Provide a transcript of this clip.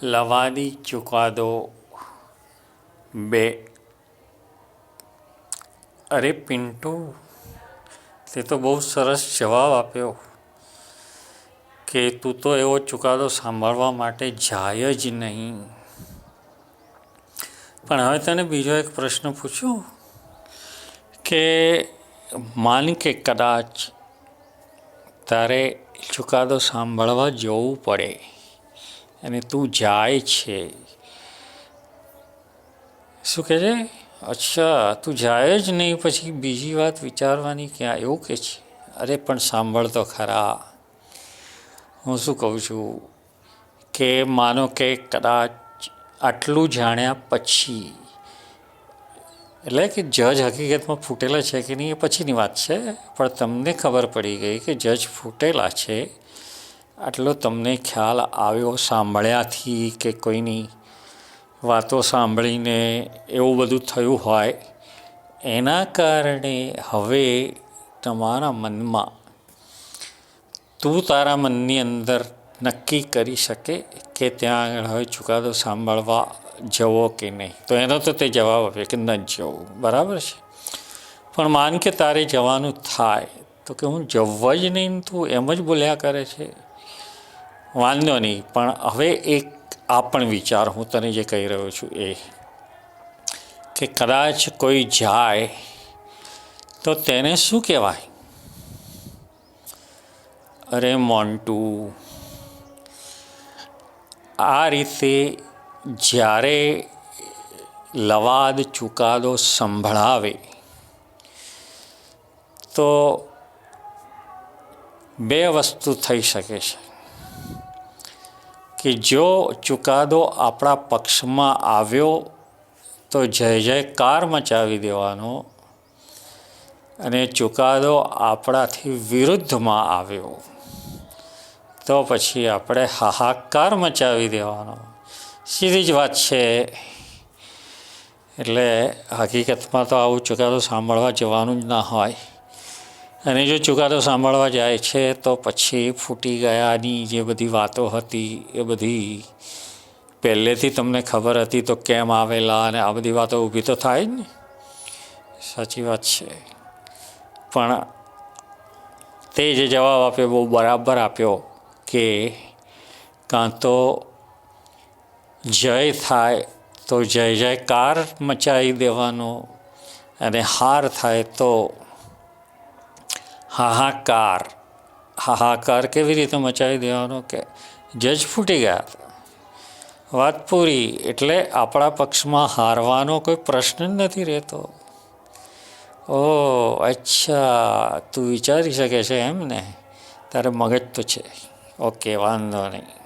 લવાદી ચુકાદો 2. અરે પિન્ટુ, તે તો બહુ સરસ જવાબ આપ્યો કે તું તો એવો ચુકાદો સાંભળવા માટે જાય જ નહીં. પણ હવે તને બીજો એક પ્રશ્ન પૂછું કે માન કે કદાચ તારે ચુકાદો સાંભળવા જવું પડે અને તું જાય છે. શું કહે છે? અચ્છા, તું જાય જ નહીં, પછી બીજી વાત વિચારવાની ક્યાં, એવું કે છે? અરે પણ સાંભળ તો ખરા, હું શું કહું છું કે માનો કે કદાચ આટલું જાણ્યા પછી, એટલે કે જજ હકીકતમાં ફૂટેલા છે કે નહીં એ પછીની વાત છે, પણ તમને ખબર પડી ગઈ કે જજ ફૂટેલા છે, આટલો તમને ખ્યાલ આવ્યો સાંભળ્યાથી કે કોઈની વાતો સાંભળીને એવું બધું થયું હોય, એના કારણે હવે તમારા મનમાં તું તારા મનની અંદર નક્કી કરી શકે કે ત્યાં આગળ હવે ચુકાદો સાંભળવા જવો કે નહીં. તો એનો તો તે જવાબ આપે કે ન જવું, બરાબર છે. પણ માન કે તારે જવાનું થાય તો કે હું જવા જ નહીં, તું એમ જ બોલ્યા કરે છે. વાંધો નહીં, પણ હવે એક આ પણ વિચાર, હું તને જે કહી રહ્યો છું એ કે કદાચ કોઈ જાય તો તેને શું કહેવાય? અરે મોન્ટુ, આ રીતે જ્યારે લવાદ ચુકાદો સંભળાવે તો બે વસ્તુ થઈ શકે છે કે જો ચુકાદો આપણા પક્ષમાં આવ્યો તો જય જયકાર મચાવી દેવાનો, અને ચુકાદો આપણાથી વિરુદ્ધમાં આવ્યો તો પછી આપણે હાહાકાર મચાવી દેવાનો. સીધી જ વાત છે. એટલે હકીકતમાં તો આવું ચુકાદો સાંભળવા જવાનું જ ના હોય, અને જો ચુકાદો સાંભળવા જાય છે તો પછી ફૂટી ગયાની જે બધી વાતો હતી એ બધી પહેલેથી તમને ખબર હતી તો કેમ આવેલા, અને આ બધી વાતો ઊભી તો થાય જ ને. સાચી વાત છે. પણ તે જે જવાબ આપ્યો બહુ બરાબર આપ્યો કે કાં તો જય થાય તો જય જયકાર મચાવી દેવાનો, અને હાર થાય તો હાહાકાર. હાહાકાર કેવી રીતે મચાવી દેવાનો કે જજ ફૂટી ગયા, વાત પૂરી. એટલે આપણા પક્ષમાં હારવાનો કોઈ પ્રશ્ન જ નથી રહેતો. ઓહ અચ્છા, તું વિચારી શકે છે એમ ને, તારે મગજ તો છે. ઓકે, વાંધો નહીં.